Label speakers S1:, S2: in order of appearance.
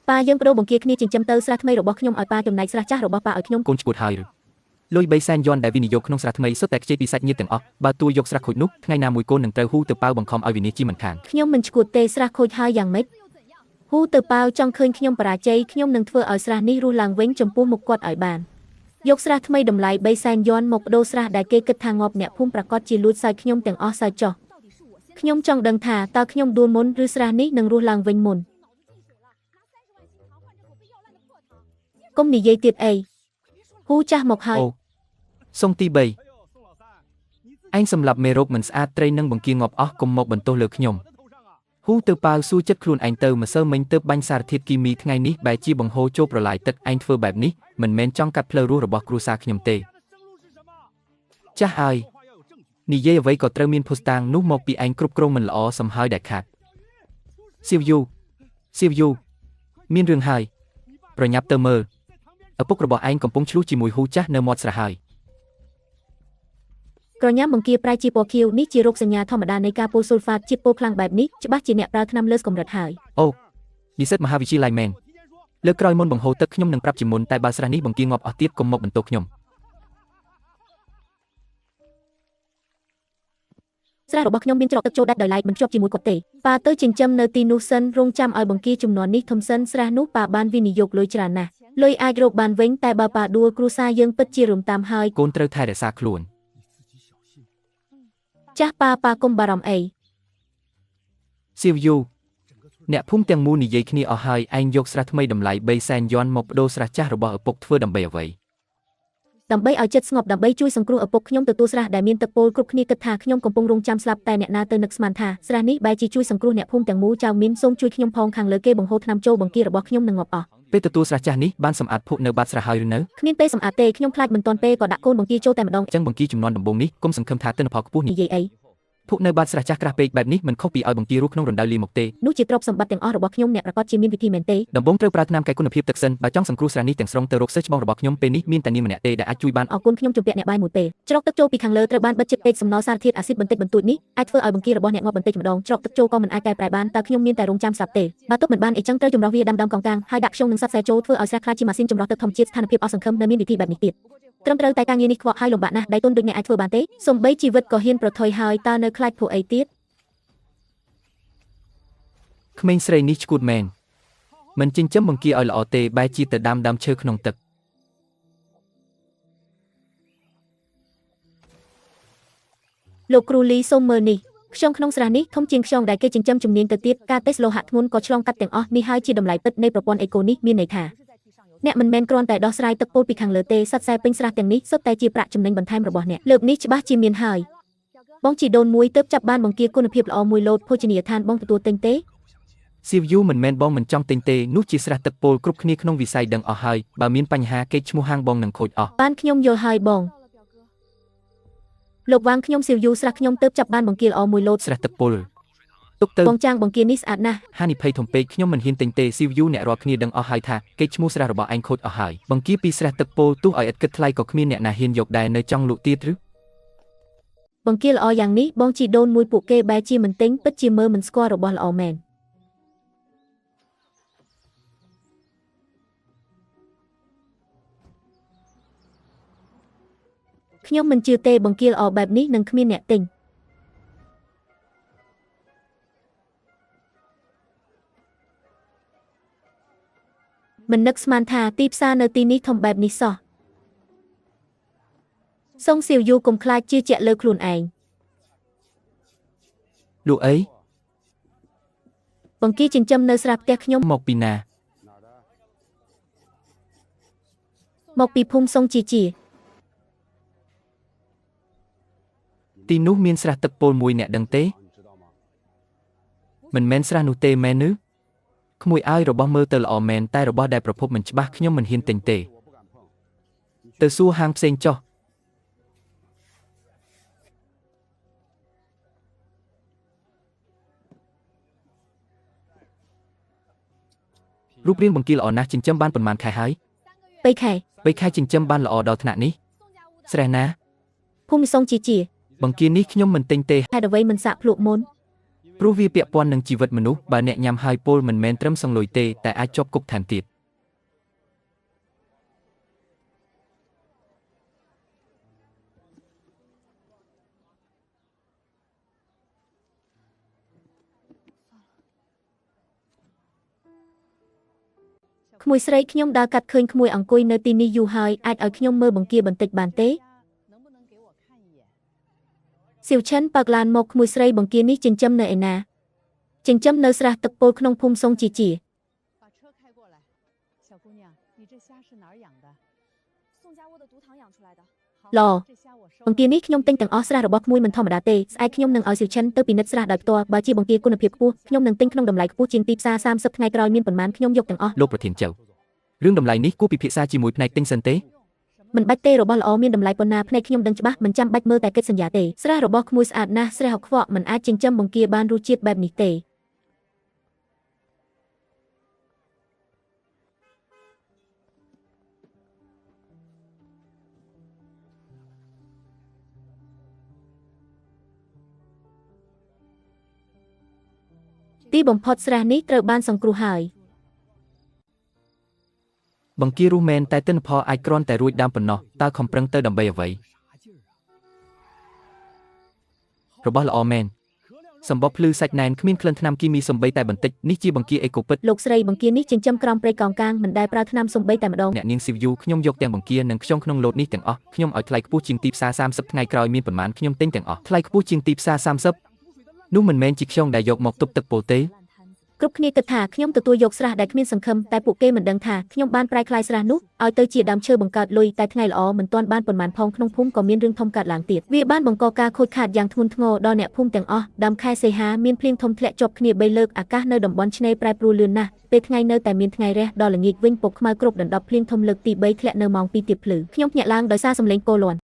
S1: ប៉ាយើងប្រោបង្គាគ្នាចិញ្ចឹមទៅស្រះថ្មីរបស់ខ្ញុំឲ្យប៉ាចំណែកស្រះចាស់របស់ប៉ាឲ្យខ្ញុំ
S2: កូនឈួតហើយលុយ3សែនយន់ដែលវិនិយោគក្នុងស្រះថ្មីសុទ្ធតែខ្ចីពីសាច់ញាតិទាំងអស់បើទួយកស្រះខូចនោះថ្ងៃណាមួយកូននឹងត្រូវហ៊ូទៅប៉ាវបង្ខំឲ្យវិនិច្ឆ័យមិនខាន
S1: ខ្ញុំមិនឈួតទេស្រះខូចហើយយ៉ាងម៉េចហ៊ូទៅប៉ាវចង់ឃើញខ្ញុំបរាជ័យខ្ញុំនឹងធ្វើឲ្យស្រះនេះរស់ឡើងវិញចំពោះមុខគាត់ឲ្យបានយកស្រះថ្មីតម្លៃ3សែនយន់មកបដូរស្រះដែលគេគិតថាងាប់អ្នកភូមិប្រកាសជាលួចសើចខ្ញុំទាំងអស់សើចចុះខ្ញុំចង់ដឹងថាតើខ្ញុំដួលមុនឬស្រះនេះនឹងរស់ឡើងវិញមុនកុំនិយាយទៀតអីហ៊ូចាស់មកហើយ
S2: សុងទី3ឯងសម្រាប់មេរោគមិនស្អាតត្រីនឹងបង្គាងាប់អស់កុំមកបន្ទោសលើខ្ញុំហ៊ូទៅប៉ាវស៊ូចិត្តខ្លួនឯងទៅម្សិលមិញទៅបាញ់សារធាតុគីមីថ្ងៃនេះបែរជាបង្ហូរចូលប្រឡាយទឹកឯងធ្វើបែបនេះមិនមែនចង់កាត់ផ្លូវរស់របស់គ្រួសារខ្ញុំទេចាស់ហើយនិយាយអ្វីក៏ត្រូវមានភស្តុតាងនោះមកពីឯងគ្រប់គ្រងមិនល្អសំហើយដែលខាតសៀវយូមានរឿងហើយប្រញាប់ទៅមើលឪពុករបស់ឯងកំពុងឆ្លោះជាមួយហ៊ូចាស់នៅមាត់ស្រះហើយ
S1: ក្រញាំបង្គាប្រែជាពណ៌ខៀវនេះជារោគសញ្ញាធម្មតានៃការពុលស៊ុលហ្វាតជាតិពុលខ្លាំងបែបនេះច្បាស់ជាអ្នកប្រើថ្នាំលើសកម្រិតហើយ
S2: អូនិស្សិតមហាវិទ្យាល័យមែនលើកក្រោយមុនបង្ហូរទឹកខ្ញុំនឹងប្រាប់ជាមុនតែបើស្រះនេះបង្គាងាប់អស់ទៀតកុំមកបន្ទោសខ្ញុំ
S1: ស្រះរបស់ខ្ញុំមានច្រកទឹកចូលដាច់ដោយឡែកមិនជាប់ជាមួយគាត់ទេប៉ាទៅចិញ្ចឹមនៅទីនោះសិនរងចាំឲ្យបង្គាចំនួននេះធំសិនស្រះនោះប៉ាបានវិនិយោគលុយច្រើនណាស់លុយអាចរកបានវិញតែបើប៉ាដួលគ្រួសារយើងពិតជារំតាមហើយក
S2: ូនត្រូវថែរក្សាខ្លួន
S1: ចាស់ប៉ាកុំបារម្ភអី
S2: សៀវយូអ្នកភូមិទាំងមូលនិយាយគ្នាអស់ហើយឯងយកស្រះថ្មីតម្លៃ3សែនយន់មកបដូរស្រះចាស់របស់ឪពុកធ្វើដើម្បីអ្វី
S1: ដើម្បីឲ្យចិត្តស្ងប់ដើម្បីជួយសង្គ្រោះឪពុកខ្ញុំទទួលស្រះដែលមានទឹកពុលគ្រប់គ្នាគិតថាខ្ញុំកំពុងរងចាំស្លាប់តែអ្នកណាទៅនឹកស្មានថាស្រះនេះបែរជាជួយសង្គ្រោះអ្នកភូមិទាំងមូលចៅមីនសូមជួយខ្ញុំផងខាងលើគេបង្ហូរថ្នាំចូលបង្គារបស់ខ្ញុំនឹងងាប់អស់
S2: ពេលទទួលស្រះចាស់នេះបានសម្អាតភក់នៅបាតស្រះហើយឬនៅ
S1: គ្មានពេលសម្អាតទេខ្ញុំខ្លាចមិនទាន់ពេលក៏ដាក់កូនបង្គាចូលតែម្ដង
S2: ចឹងបង្គាចំនួនដំបូងនេះគុំសង្ឃឹមថាទិន្នផលខ្ពស់
S1: និយាយអី
S2: ភក់នៅបាតស្រះចាស់ក្រាស់ពេកបែបនេះមិនខុសពីឲ្យបង្គារស់ក្នុងរណ្ដៅលីមកទេ
S1: នោះជាទ្រព្យសម្បត្តិទាំងអស់របស់ខ្ញុំអ្នកប្រកាសជាមានវិធីមែនទេ
S2: ដំបូងត្រូវប្រើថ្នាំកែគុណភាពទឹកសិនបើចង់សង្គ្រោះស្រះនេះទាំងស្រុងទៅរកសិស្សច្បងរបស់ខ្ញុំពេលនេះមានតែនាងម្នាក់ទេដែលអាចជួយបាន
S1: អរគុណខ្ញុំជំពាក់អ្នកបាយមួយពេលច្រកទឹកចូលពីខាងលើត្រូវបានបិទជិតពេកសំណល់សារធាតុអាស៊ីតបន្តិចបន្តួចនេះអាចធ្វើឲ្យបង្គារបស់អ្នកងាប់បន្តិចម្ដងច្រកទឹកចូលក៏មិនអាចកែប្រែបានតើខ្ញុំមានតែរងចាំស្រាប់ទេបើទុកមិនបានអីចឹងត្រូវចម្រោះវាដាំកងកាងហើយដាក់ខ្យងនិងសត្វសែចូលធ្វើឲ្យស្រះខ្លាចជាម៉ាស៊ីនចម្រោះទឹកធម្មជាតិស្ថានភាពអស់សង្ឃឹមនៅមានវិធីបែបនេះទៀតត្រឹមត្រូវតែការងារនេះខ្វក់ហើយលំបាកណាស់ដៃទុនដូចអ្នកអាចធ្វើបានទេសូម្បីជីវិតក៏ហ៊ានប្រថុយហើយតើនៅខ្លាចពួកអីទៀត
S2: ក្មេងស្រីនេះឈួតមែនមិនចិញ្ចឹមបង្គាឲ្យល្អទេបែរជាទៅដាំឈើក្នុងទឹក
S1: លោកគ្រូលីសូមមើលនេះខ្យងក្នុងស្រះនេះធំជាងខ្យងដែលគេចិញ្ចឹមជំនាញទៅទៀតការតេស្តលោហៈធ្ងន់ក៏ឆ្លងកាត់ទាំងអស់នេះហើយជាតម្លៃពិតនៃប្រព័ន្ធអេកូនេះមានន័យថាអ្នកមិនមែនគ្រាន់តែដោះស្រាយទឹកពុលពីខាងលើទេសត្វខ្សែពេញស្រះទាំងនេះសុទ្ធតែជាប្រាក់ចំណេញបន្ថែមរបស់អ្នកលើកនេះច្បាស់ជាមានហើយបងជីដូនមួយទើបចាប់បានបង្គាគុណភាពល្អមួយលោតភោជនីយដ្ឋានបងទទួលទិញទេស
S2: ៀវយូមិនមែនបងមិនចង់ទិញទេនោះជាស្រះទឹកពុលគ្រប់គ្នាក្នុងវិស័យដឹងអស់ហើយបើមានបញ្ហាគេឈ្មោះហាងបងនឹងខូចអស់
S1: បានខ្ញុំយល់ហើយបងលោកវាងខ្ញុំសៀវយូស្រះខ្ញុំទើបចាប់បានបង្គាល្អមួយលោត
S2: ស្រះទឹកពុលទុកទៅ
S1: បងចាងបង្គានេះស្អាតណាស់
S2: ហានិភ័យធំពេកខ្ញុំមិនហ៊ានទិញទេសៀវយូអ្នករាល់គ្នាដឹងអស់ហើយថាគេឈ្មោះស្រះរបស់ឯងខូចអស់ហើយបង្គាពីស្រះទឹកពុលទោះឲ្យឥតគិតថ្លៃក៏គ្មានអ្នកណាហ៊ានយកដែរនៅចង់លក់ទៀតឬ
S1: បង្គាល្អយ៉ាងនេះបងជីដូនមួយពួកគេបែរជាមិនទិញពិតជាមើលមិនស្គាល់របស់ល្អមែនខ្ញុំមិនជឿទេបង្គាល្អបែបនេះនឹងគ្មានអ្នកទិញមិននឹកស្មានថាទីផ្សារនៅទីនេះធំបែបនេះសោះសុងសៀវយូកុំខ្លាចជឿជាក់លើខ្លួនឯង
S2: លក់អី
S1: បង្គាចិញ្ចឹមនៅស្រះផ្ទះខ្ញុំ
S2: មកពីណា
S1: មកពីភូមិសុងជា
S2: ទីនោះមានស្រះទឹកពុលមួយអ្នកដឹងទេមិនមែនស្រះនោះទេមែនឬក្មួយឲ្យរបស់មើលទៅល្អមែនតែរបស់ដែលប្រភពមិនច្បាស់ខ្ញុំមិនហ៊ានទិញទេទៅសួរហាងផ្សេងចុះរូបរាងបង្គាល្អណាស់ចិញ្ចឹមបានប៉ុន្មានខែហើយ
S1: 3
S2: ខែចិញ្ចឹមបានល្អដល់ថ្នាក់នេះស្រះណា
S1: ភូមិសុងជា
S2: បង្គានេះខ្ញុំមិនទិញទេ
S1: ហេតុអ្វីមិនសាកភ្លក់មុន
S2: ព្រោះវាពាក់ព័ន្ធនឹងជីវិតមនុស្សបើអ្នកញ៉ាំហើយពលមិនមែនត្រឹមសង្លុយទេតែអាចជាប់គុកថែមទៀត
S1: ក្មួយស្រីខ្ញុំដើរកាត់ឃើញក្មួយអង្គុយនៅទីនេះយូរហើយអាចឲ្យខ្ញុំមើលបង្គាបន្តិចបានទេសៀវឈិនបើកឡានមកក្មួយស្រីបង្គានេះចិញ្ចឹមនៅឯណាចិញ្ចឹមនៅស្រះទឹកពោលក្នុងភូមិសុងជាជាឡបង្គានេះខ្ញុំទិញទាំងអស់ស្រះរបស់ក្មួយមិនធម្មតាទេស្អែកខ្ញុំនឹងឲ្យសៀវឈិនទៅពិនិត្យស្រះដោយផ្ទាល់បើជាបង្គាគុណភាពខ្ពស់ខ្ញុំនឹងទិញក្នុងតម្លៃខ្ពស់ជាងទីផ្សារ30ថ្ងៃក្រោយមានប៉ុន្មានខ្ញុំយកទាំងអស់
S2: លោកប្រធានចៅរឿងតម្លៃនេះគួរពិភាក្សាជាមួយផ្នែកទិញសិនទេ
S1: មិនបាច់ទេរបស់ល្អមានតម្លៃប៉ុណ្ណាផ្នែកខ្ញុំដឹងច្បាស់មិនចាំបាច់មើលតែកិច្ចសន្យាទេស្រះរបស់ក្មួយស្អាតណាស់ស្រះហកខ្វក់មិនអាចចិញ្ចឹមបង្គាបានរសជាតិបែបនេះទេទីបំផុតស្រះនេះត្រូវបានសង្គ្រោះហើយ
S2: បង្គារស់មែនតែទិន្នផលអាចគ្រាន់តែរួចដើមប៉ុណ្ណោះតើខំប្រឹងទៅដើម្បីអ្វីរបស់ល្អមែនសម្បកភ្លឺសាច់ណែនគ្មានក្លិនថ្នាំគីមីសំបីតែបន្តិចនេះជាបង្គាអេកូពិត
S1: លោកស្រីបង្គានេះចិញ្ចឹមក្រោមព្រៃកោងកាងមិនដែលប្រើថ្នាំសំបីតែម្ដង
S2: អ្នកនាងស៊ីវយូខ្ញុំយកទាំងបង្គានិងខ្យងក្នុងឡូតនេះទាំងអស់ខ្ញុំឲ្យថ្លៃខ្ពស់ជាងទីផ្សារ30ថ្ងៃក្រោយមានប៉ុន្មានខ្ញុំទិញទាំងអស់ថ្លៃខ្ពស់ជាងទីផ្សារ30នោះមិនមែនជាខ្យងដែលយកមកទប់ទឹកពោទេ
S1: គ្រប់គ្នាគិតថាខ្ញុំទទួលយកស្រះដែលគ្មានសង្ឃឹមតែពួកគេមិនដឹងថាខ្ញុំបានប្រែក្លាយស្រះនោះឲ្យទៅជាដើមឈើបង្កើតលុយតែថ្ងៃល្អមិនទាន់បានប៉ុន្មានផងក្នុងភូមិក៏មានរឿងធំកើតឡើងទៀតវាបានបង្កការខូចខាតយ៉ាងធ្ងន់ធ្ងរដល់អ្នកភូមិទាំងអស់ដើមខែសីហាមានភ្លៀងធំធ្លាក់ជាប់គ្នា3លើកអាកាសនៅតំបន់ឆ្នេរប្រែប្រួលលឿនណាស់ពេលថ្ងៃនៅតែមានថ្ងៃរះដល់ល្ងាចវិញពពកខ្មៅគ្រប់ដណ្ដប់ភ្លៀងធំលើកទី3ធ្លាក់នៅម៉ោង2ទៀបភ្លឺខ្ញុំភ្ញាក់ឡើងដោយសារសំឡេងគោលាន់